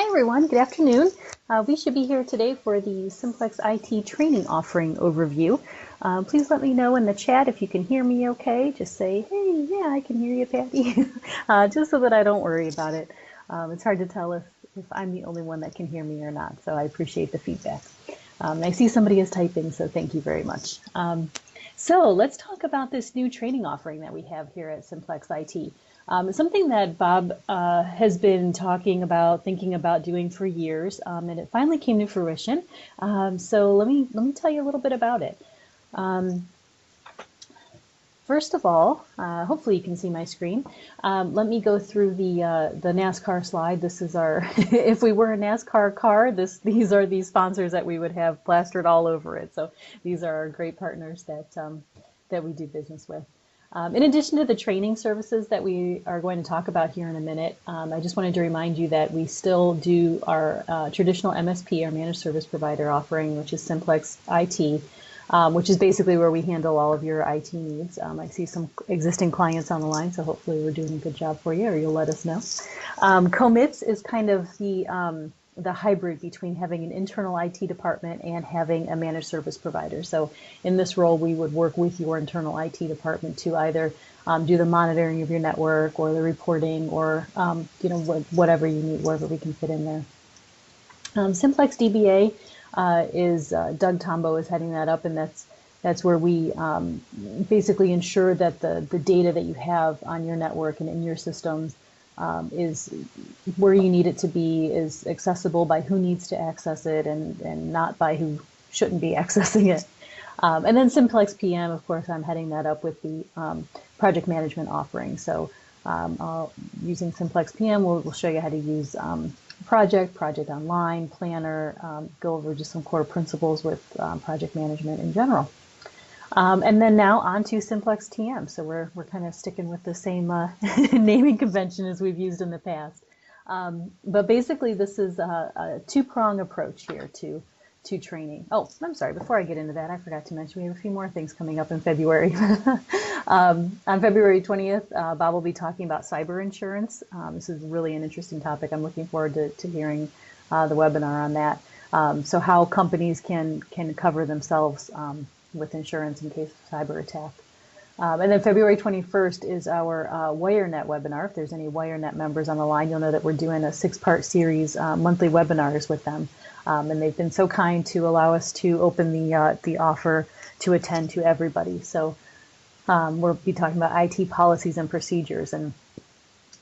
Hi everyone, good afternoon. We should be here today for the Simplex-IT training offering overview. Please let me know in the chat if you can hear me okay. Just say, hey, yeah, I can hear you, Patty, just so that I don't worry about it. It's hard to tell if I'm the only one that can hear me or not, so I appreciate the feedback. I see somebody is typing, so thank you very much. So let's talk about this new training offering that we have here at Simplex-IT. It's something that Bob has been talking about, thinking about doing for years, and it finally came to fruition. So let me tell you a little bit about it. First of all, hopefully you can see my screen. Let me go through the NASCAR slide. This is our, if we were a NASCAR car, these are the sponsors that we would have plastered all over it. So these are our great partners that we do business with. In addition to the training services that we are going to talk about here in a minute, I just wanted to remind you that we still do our traditional MSP, our managed service provider offering, which is Simplex-IT, which is basically where we handle all of your IT needs. I see some existing clients on the line, so hopefully we're doing a good job for you, or you'll let us know. Commits is kind of the hybrid between having an internal IT department and having a managed service provider. So in this role, we would work with your internal IT department to either do the monitoring of your network or the reporting or whatever you need, wherever we can fit in there. Simplex DBA is Doug Tombo is heading that up, and that's where we basically ensure that the data that you have on your network and in your systems is where you need it to be, is accessible by who needs to access it and not by who shouldn't be accessing it. And then Simplex-TM, of course, I'm heading that up with the project management offering. So using Simplex-TM, we'll show you how to use Project Online, Planner, go over just some core principles with project management in general. And then now on to Simplex-TM. So we're kind of sticking with the same naming convention as we've used in the past. But basically, this is a two-prong approach here to training. Oh, I'm sorry, before I get into that, I forgot to mention we have a few more things coming up in February. On February 20th, Bob will be talking about cyber insurance. This is really an interesting topic. I'm looking forward to hearing the webinar on that. So how companies can cover themselves with insurance in case of cyber attack. And then February 21st is our WireNet webinar. If there's any WireNet members on the line, you'll know that we're doing a 6-part series, monthly webinars with them. And they've been so kind to allow us to open the offer to attend to everybody. So we'll be talking about IT policies and procedures. And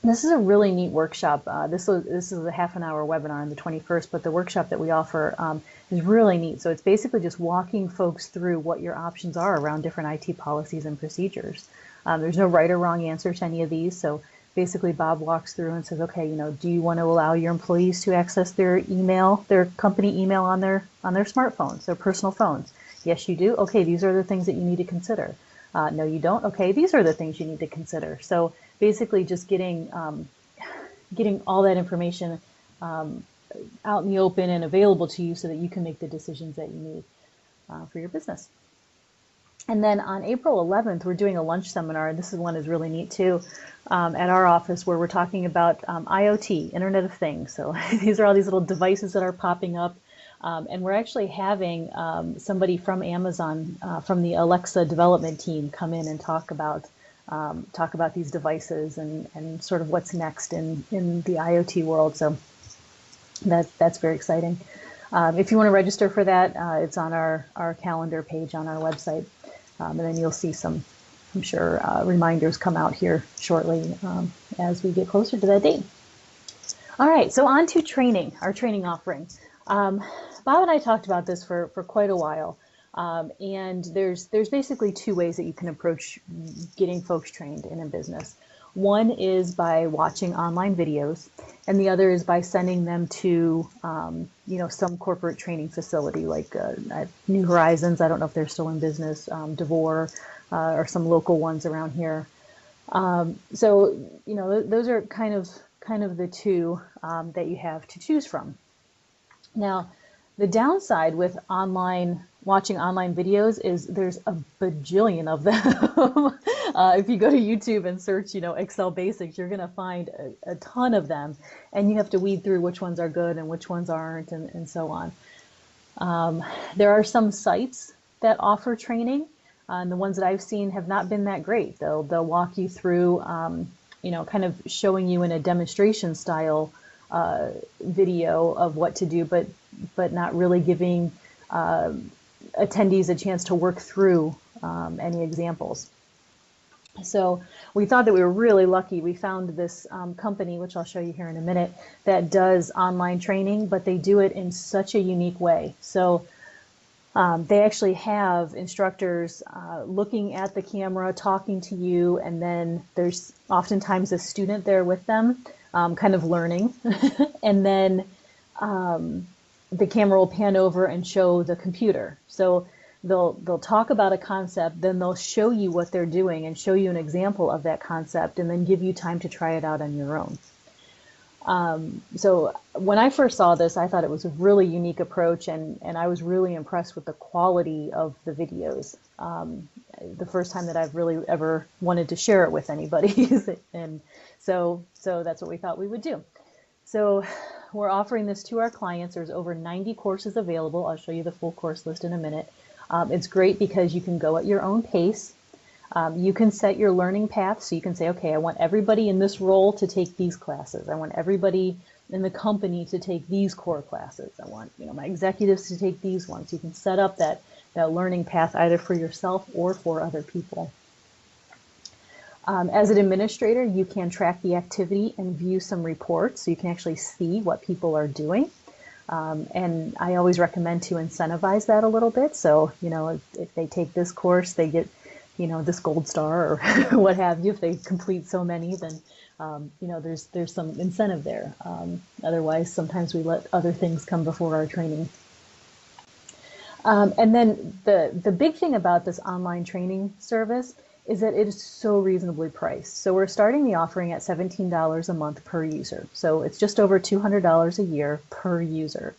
this is a really neat workshop. This is a half-an-hour webinar on the 21st, but the workshop that we offer is really neat. So it's basically just walking folks through what your options are around different IT policies and procedures. There's no right or wrong answer to any of these. So basically, Bob walks through and says, okay, do you want to allow your employees to access their email, their company email on their smartphones, their personal phones? Yes, you do. Okay, these are the things that you need to consider. No, you don't. Okay, these are the things you need to consider. So basically just getting all that information out in the open and available to you so that you can make the decisions that you need for your business. And then on April 11th, we're doing a lunch seminar. This one is really neat too, at our office, where we're talking about IoT, Internet of Things. So these are all these little devices that are popping up. And we're actually having somebody from Amazon, from the Alexa development team, come in and talk about these devices and sort of what's next in the IoT world. So that's very exciting. If you want to register for that, it's on our calendar page on our website. And then you'll see some, I'm sure, reminders come out here shortly as we get closer to that date. All right, so on to training, our training offering. Bob and I talked about this for quite a while, and there's basically two ways that you can approach getting folks trained in a business. One is by watching online videos, and the other is by sending them to some corporate training facility like New Horizons. I don't know if they're still in business, DeVore, or some local ones around here. So those are kind of the two that you have to choose from. Now, the downside with watching online videos is there's a bajillion of them. If you go to YouTube and search, Excel basics, you're going to find a ton of them, and you have to weed through which ones are good and which ones aren't, and so on. There are some sites that offer training, and the ones that I've seen have not been that great. They'll walk you through, kind of showing you in a demonstration style video of what to do, but not really giving attendees a chance to work through any examples. So we thought that we were really lucky. We found this company, which I'll show you here in a minute, that does online training, but they do it in such a unique way. So they actually have instructors looking at the camera, talking to you, and then there's oftentimes a student there with them, kind of learning. And then the camera will pan over and show the computer. So they'll talk about a concept, then they'll show you what they're doing and show you an example of that concept, and then give you time to try it out on your own. So when I first saw this, I thought it was a really unique approach, and I was really impressed with the quality of the videos. The first time that I've really ever wanted to share it with anybody. And so that's what we thought we would do. So we're offering this to our clients. There's over 90 courses available. I'll show you the full course list in a minute. It's great because you can go at your own pace. You can set your learning path, so you can say, okay, I want everybody in this role to take these classes. I want everybody in the company to take these core classes. I want my executives to take these ones. You can set up that learning path either for yourself or for other people. As an administrator, you can track the activity and view some reports, so you can actually see what people are doing. And I always recommend to incentivize that a little bit. So, if they take this course, they get, this gold star or what have you. If they complete so many, then, there's some incentive there. Otherwise, sometimes we let other things come before our training. And then the big thing about this online training service is that it is so reasonably priced. So we're starting the offering at $17 a month per user. So it's just over $200 a year per user.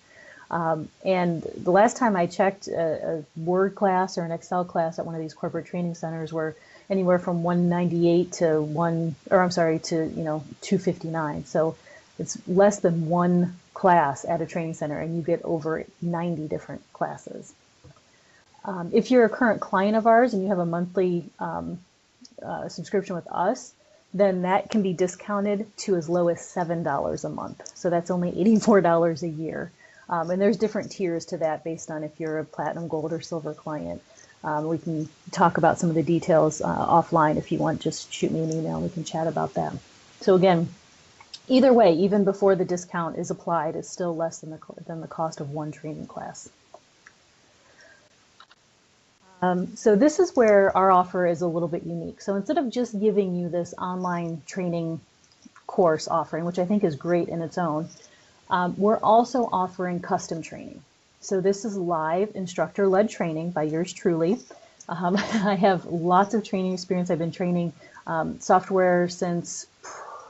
And the last time I checked, a Word class or an Excel class at one of these corporate training centers were anywhere from $198 to $259. So it's less than one class at a training center, and you get over 90 different classes. If you're a current client of ours and you have a monthly subscription with us, then that can be discounted to as low as $7 a month. So that's only $84 a year. And there's different tiers to that based on if you're a platinum, gold, or silver client. We can talk about some of the details offline if you want. Just shoot me an email and we can chat about that. So again, either way, even before the discount is applied, it's still less than the cost of one training class. So this is where our offer is a little bit unique. So instead of just giving you this online training course offering, which I think is great in its own, we're also offering custom training. So this is live instructor-led training by yours truly. I have lots of training experience. I've been training software since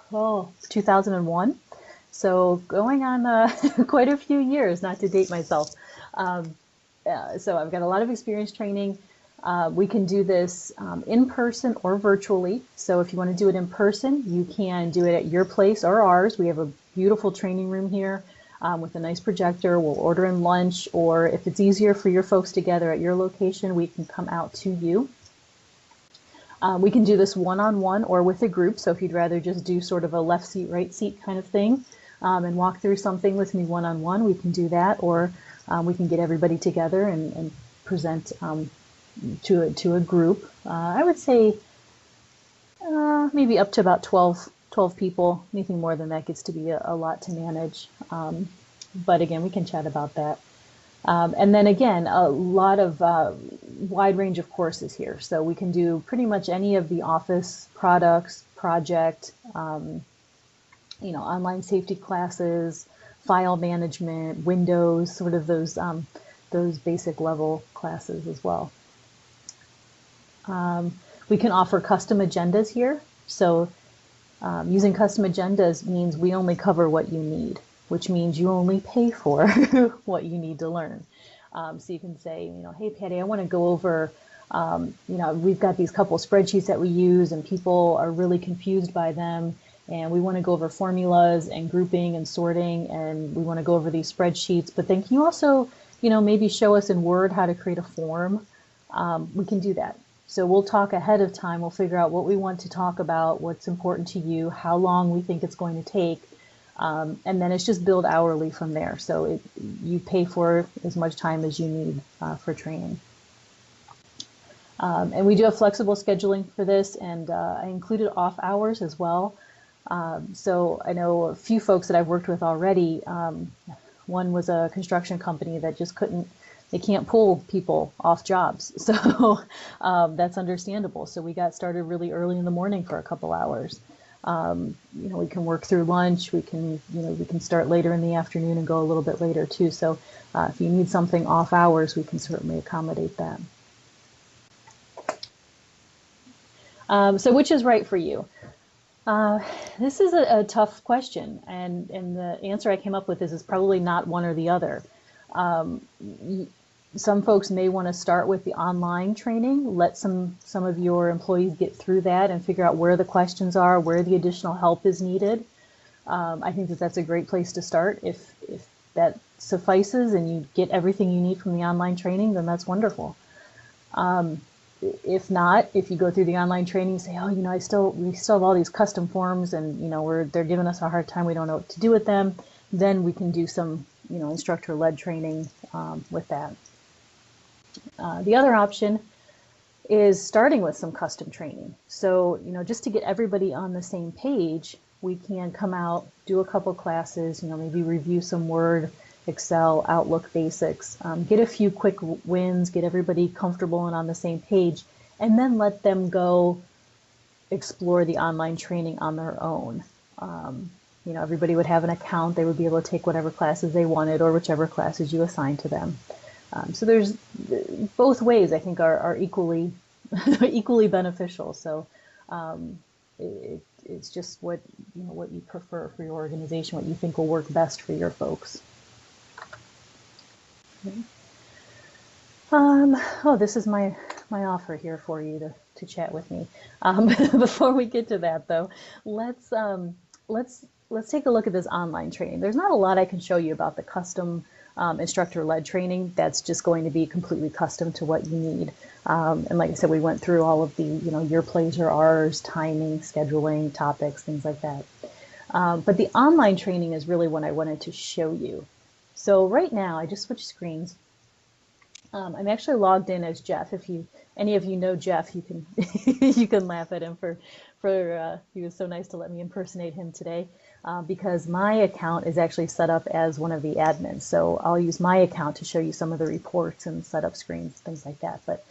2001. So going on quite a few years, not to date myself. So I've got a lot of experience training. We can do this in person or virtually. So if you want to do it in person, you can do it at your place or ours. We have a beautiful training room here with a nice projector. We'll order in lunch, or if it's easier for your folks to gather at your location, we can come out to you. We can do this one-on-one or with a group. So if you'd rather just do sort of a left seat, right seat kind of thing and walk through something with me one-on-one, we can do that. Or we can get everybody together and present to a group. I would say maybe up to about 12 people. Anything more than that gets to be a lot to manage. But again, we can chat about that. And then again, a lot of wide range of courses here. So we can do pretty much any of the office products, project, online safety classes, file management, Windows, sort of those basic level classes as well. We can offer custom agendas here. So using custom agendas means we only cover what you need, which means you only pay for what you need to learn. So you can say, hey, Patty, I want to go over You know, we've got these couple spreadsheets that we use and people are really confused by them. And we want to go over formulas and grouping and sorting, and we want to go over these spreadsheets. But then can you also, you know, maybe show us in Word how to create a form? We can do that. So we'll talk ahead of time. We'll figure out what we want to talk about, what's important to you, how long we think it's going to take. And then it's just billed hourly from there. So you pay for as much time as you need for training. And we do have flexible scheduling for this, and I included off hours as well. So I know a few folks that I've worked with already. One was a construction company that just they can't pull people off jobs. So that's understandable. So we got started really early in the morning for a couple hours. You know, we can work through lunch. We can start later in the afternoon and go a little bit later too. So if you need something off hours, we can certainly accommodate that. So which is right for you? This is a tough question, and the answer I came up with is probably not one or the other. Some folks may want to start with the online training, let some of your employees get through that and figure out where the questions are, where the additional help is needed. I think that's a great place to start. If that suffices and you get everything you need from the online training, then that's wonderful. If not, if you go through the online training and say, oh, you know, we still have all these custom forms and, you know, they're giving us a hard time, we don't know what to do with them, then we can do some, you know, instructor-led training with that. The other option is starting with some custom training. So, you know, just to get everybody on the same page, we can come out, do a couple classes, you know, maybe review some Word, Excel, Outlook basics, get a few quick wins, get everybody comfortable and on the same page, and then let them go explore the online training on their own. You know, everybody would have an account, they would be able to take whatever classes they wanted or whichever classes you assigned to them. So there's both ways I think are equally equally beneficial. So it's just what you prefer for your organization, what you think will work best for your folks. Okay. Oh, this is my offer here for you to chat with me. Before we get to that though, let's take a look at this online training. There's not a lot I can show you about the custom instructor-led training. That's just going to be completely custom to what you need. And like I said, we went through all of the, you know, your plays or ours, timing, scheduling, topics, things like that. But the online training is really what I wanted to show you. So right now, I just switched screens. I'm actually logged in as Jeff. If any of you know Jeff, you can you can laugh at him for he was so nice to let me impersonate him today. Because my account is actually set up as one of the admins. So I'll use my account to show you some of the reports and set up screens, things like that. But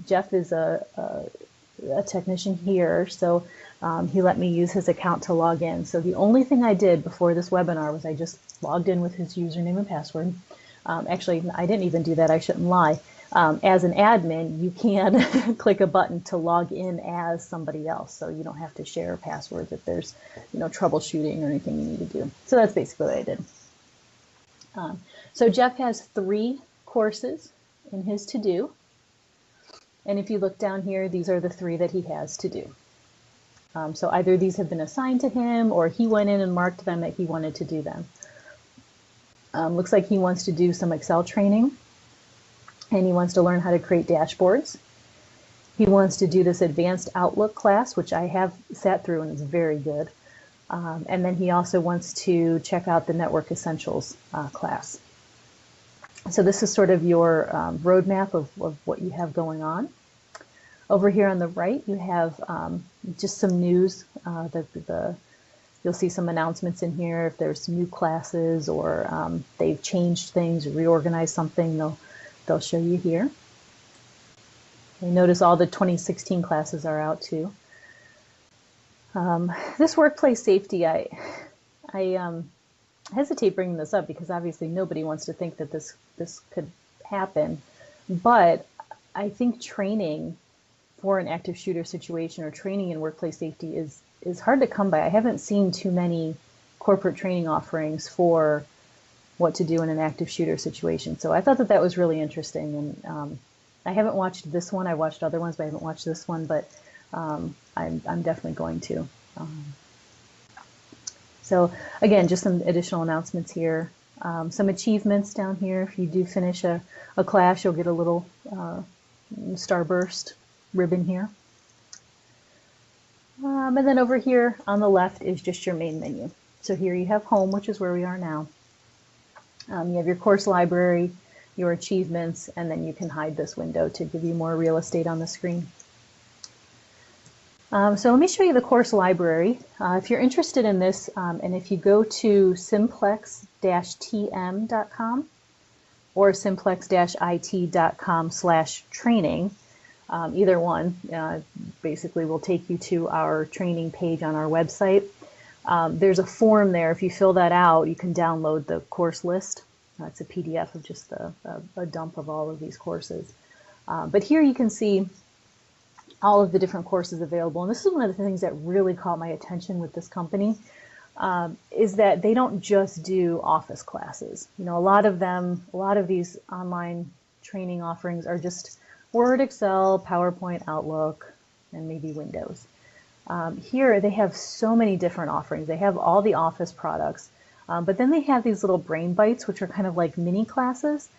Jeff is a technician here, so he let me use his account to log in. So the only thing I did before this webinar was I just logged in with his username and password. Actually, I didn't even do that, I shouldn't lie. As an admin, you can click a button to log in as somebody else, so you don't have to share passwords if there's, you know, troubleshooting or anything you need to do. So that's basically what I did. So Jeff has 3 courses in his to-do, and if you look down here, these are the 3 that he has to do. So either these have been assigned to him, or he went in and marked them that he wanted to do them. Looks like he wants to do some Excel training. And he wants to learn how to create dashboards. He wants to do this advanced Outlook class, which I have sat through and is very good. And then he also wants to check out the Network Essentials class. So this is sort of your roadmap of what you have going on. Over here on the right, you have just some news. You'll see some announcements in here if there's new classes or they've changed things or reorganized something. They'll show you here. You notice all the 2016 classes are out too. This workplace safety, I hesitate bringing this up because obviously nobody wants to think that this could happen, but I think training for an active shooter situation or training in workplace safety is hard to come by. I haven't seen too many corporate training offerings for what to do in an active shooter situation. So I thought that was really interesting, and I haven't watched this one. I watched other ones, but I haven't watched this one, but I'm definitely going to. So again, just some additional announcements here. Some achievements down here. If you do finish a class, you'll get a little starburst ribbon here. And then over here on the left is just your main menu. So here you have home, which is where we are now. You have your course library, your achievements, and then you can hide this window to give you more real estate on the screen. So let me show you the course library. If you're interested in this, and if you go to simplex-tm.com or simplex-it.com/training, either one basically will take you to our training page on our website. There's a form there. If you fill that out, you can download the course list. It's a PDF of just a dump of all of these courses. But here you can see all of the different courses available. And this is one of the things that really caught my attention with this company, is that they don't just do office classes. You know, a lot of these online training offerings are just Word, Excel, PowerPoint, Outlook, and maybe Windows. Here they have so many different offerings. They have all the office products, but then they have these little brain bites, which are kind of like mini classes.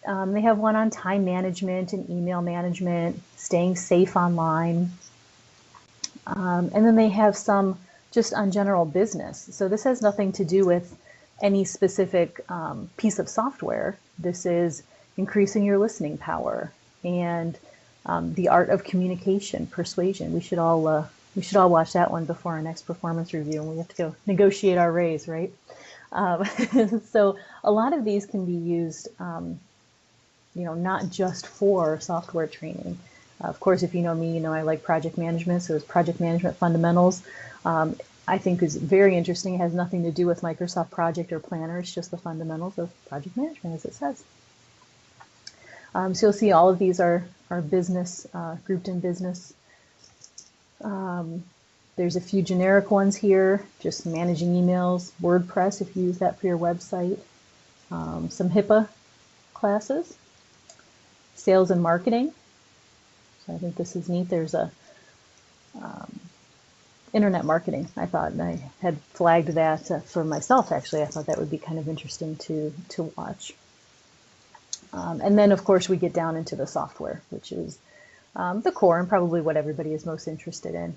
They have one on time management and email management, staying safe online. And then they have some just on general business. So this has nothing to do with any specific piece of software. This is increasing your listening power and the art of communication, persuasion. We should all watch that one before our next performance review, and we have to go negotiate our raise, right? So a lot of these can be used, you know, not just for software training. Of course, if you know me, you know I like project management, so it's Project Management Fundamentals. I think is very interesting. It has nothing to do with Microsoft Project or Planner. It's just the fundamentals of project management, as it says. So you'll see all of these are business, grouped in business. There's a few generic ones here, just managing emails, WordPress if you use that for your website, some HIPAA classes, sales and marketing. So I think this is neat. There's a internet marketing. I thought, and I had flagged that for myself actually. I thought that would be kind of interesting to watch. And then of course we get down into the software, which is the core and probably what everybody is most interested in.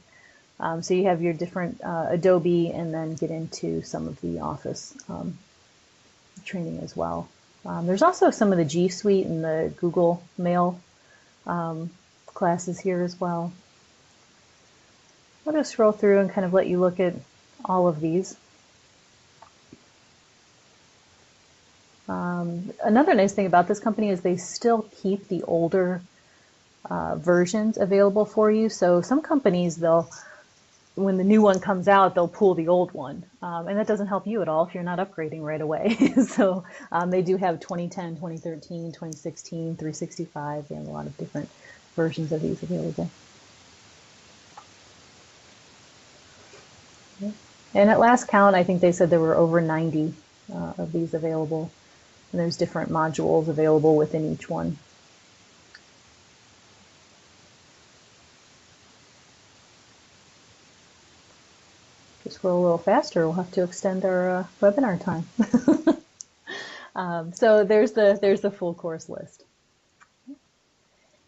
So you have your different Adobe, and then get into some of the Office training as well. There's also some of the G Suite and the Google Mail classes here as well. I'll just scroll through and kind of let you look at all of these. Another nice thing about this company is they still keep the older versions available for you. So some companies, when the new one comes out, they'll pull the old one. And that doesn't help you at all if you're not upgrading right away. So they do have 2010, 2013, 2016, 365. They have a lot of different versions of these available. And at last count, I think they said there were over 90 of these available. And there's different modules available within each one. Just scroll a little faster, we'll have to extend our webinar time. So there's the full course list.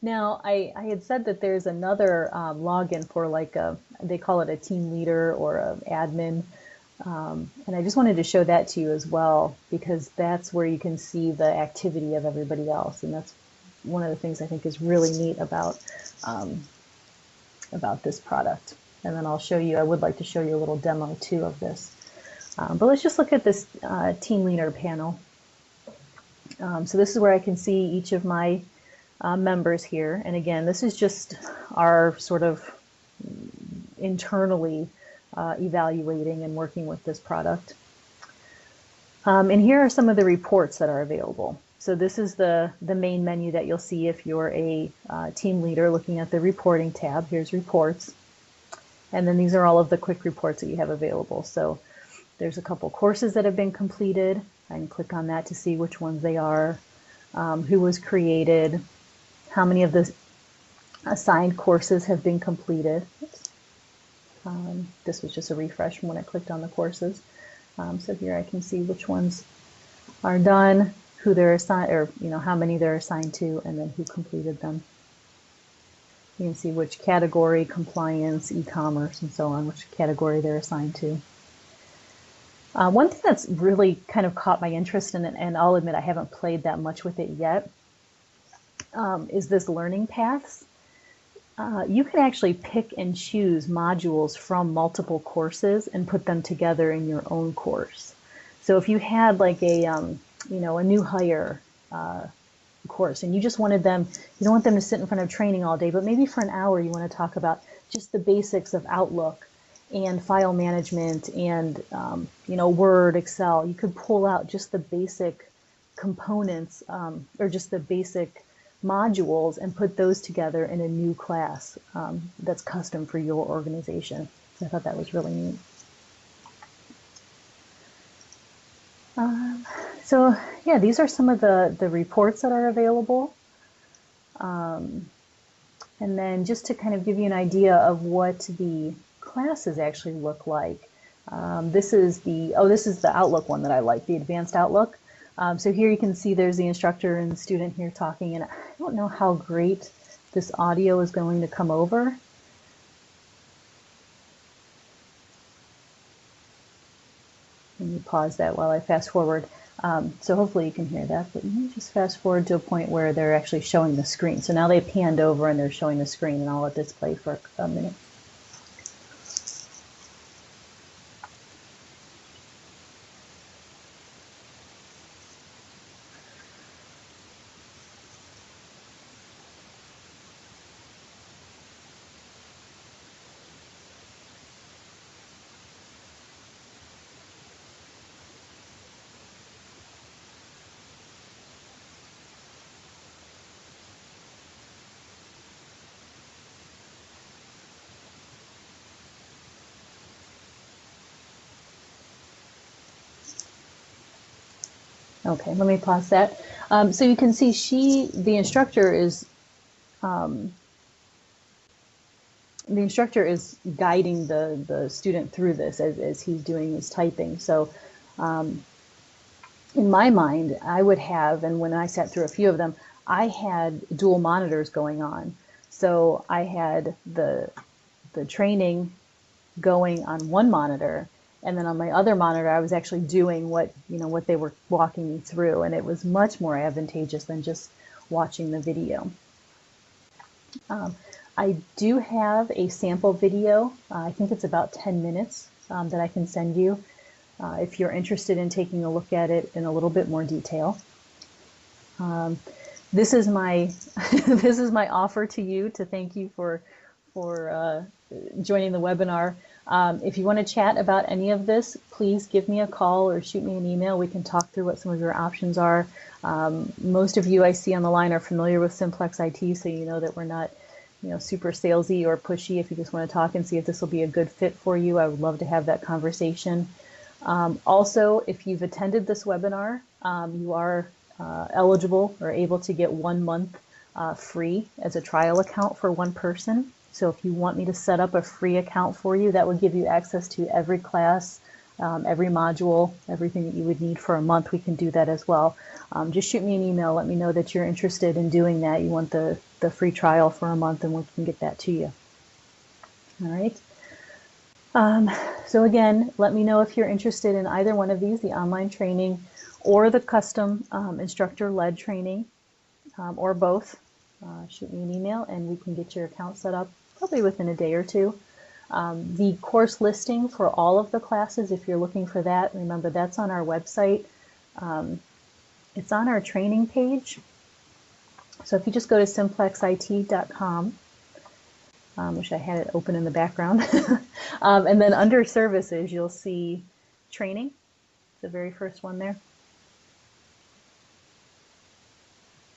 Now, I had said that there's another login for like they call it a team leader or an admin. And I just wanted to show that to you as well, because that's where you can see the activity of everybody else. And that's one of the things I think is really neat about this product. And then I'll show you, I would like to show you a little demo too of this. But let's just look at this team leader panel. So this is where I can see each of my members here. And again, this is just our sort of internally evaluating and working with this product. And here are some of the reports that are available. So this is the main menu that you'll see if you're a team leader looking at the reporting tab. Here's reports. And then these are all of the quick reports that you have available. So there's a couple courses that have been completed. I can click on that to see which ones they are, who was created, how many of the assigned courses have been completed. This was just a refresh from when I clicked on the courses. So here I can see which ones are done, who they're assigned, or how many they're assigned to, and then who completed them. You can see which category, compliance, e-commerce, and so on, which category they're assigned to. One thing that's really kind of caught my interest in it, and I'll admit I haven't played that much with it yet, is this learning paths. You can actually pick and choose modules from multiple courses and put them together in your own course. So if you had like a new hire course and you just wanted them, you don't want them to sit in front of training all day, but maybe for an hour you want to talk about just the basics of Outlook and file management and Word, Excel. You could pull out just the basic components or just the basic modules and put those together in a new class that's custom for your organization. So I thought that was really neat. So yeah, these are some of the reports that are available. And then just to kind of give you an idea of what the classes actually look like. This is the Outlook one that I like, the Advanced Outlook. So here you can see there's the instructor and the student here talking, and I don't know how great this audio is going to come over. Let me pause that while I fast forward. So hopefully you can hear that, but let me just fast forward to a point where they're actually showing the screen. So now they panned over and they're showing the screen, and I'll let this play for a minute. Okay, let me pause that. So you can see the instructor is guiding the student through this as he's doing his typing. So in my mind, I would have, and when I sat through a few of them, I had dual monitors going on. So I had the training going on one monitor, and then on my other monitor, I was actually doing what they were walking me through, and it was much more advantageous than just watching the video. I do have a sample video. I think it's about 10 minutes that I can send you if you're interested in taking a look at it in a little bit more detail. This is my this is my offer to you to thank you for joining the webinar. If you want to chat about any of this, please give me a call or shoot me an email. We can talk through what some of your options are. Most of you I see on the line are familiar with Simplex-IT, so you know that we're not super salesy or pushy. If you just want to talk and see if this will be a good fit for you, I would love to have that conversation. Also, if you've attended this webinar, you are eligible or able to get 1 month free as a trial account for one person. So if you want me to set up a free account for you, that would give you access to every class, every module, everything that you would need for a month. We can do that as well. Just shoot me an email. Let me know that you're interested in doing that. You want the free trial for a month, and we can get that to you. All right. So again, let me know if you're interested in either one of these, the online training or the custom instructor-led training, or both. Shoot me an email and we can get your account set up probably within a day or two. The course listing for all of the classes, if you're looking for that, remember that's on our website. It's on our training page. So if you just go to simplex-it.com, wish I had it open in the background, and then under services, you'll see training, the very first one there.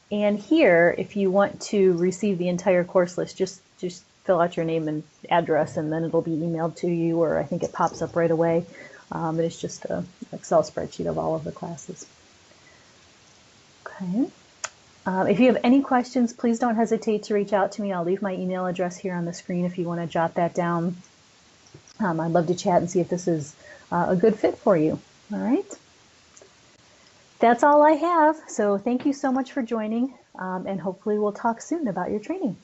And here, if you want to receive the entire course list, just fill out your name and address, and then it'll be emailed to you, or I think it pops up right away. It's just an Excel spreadsheet of all of the classes. Okay. If you have any questions, please don't hesitate to reach out to me. I'll leave my email address here on the screen if you want to jot that down. I'd love to chat and see if this is a good fit for you. All right. That's all I have. So thank you so much for joining, and hopefully we'll talk soon about your training.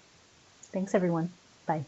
Thanks, everyone. Bye.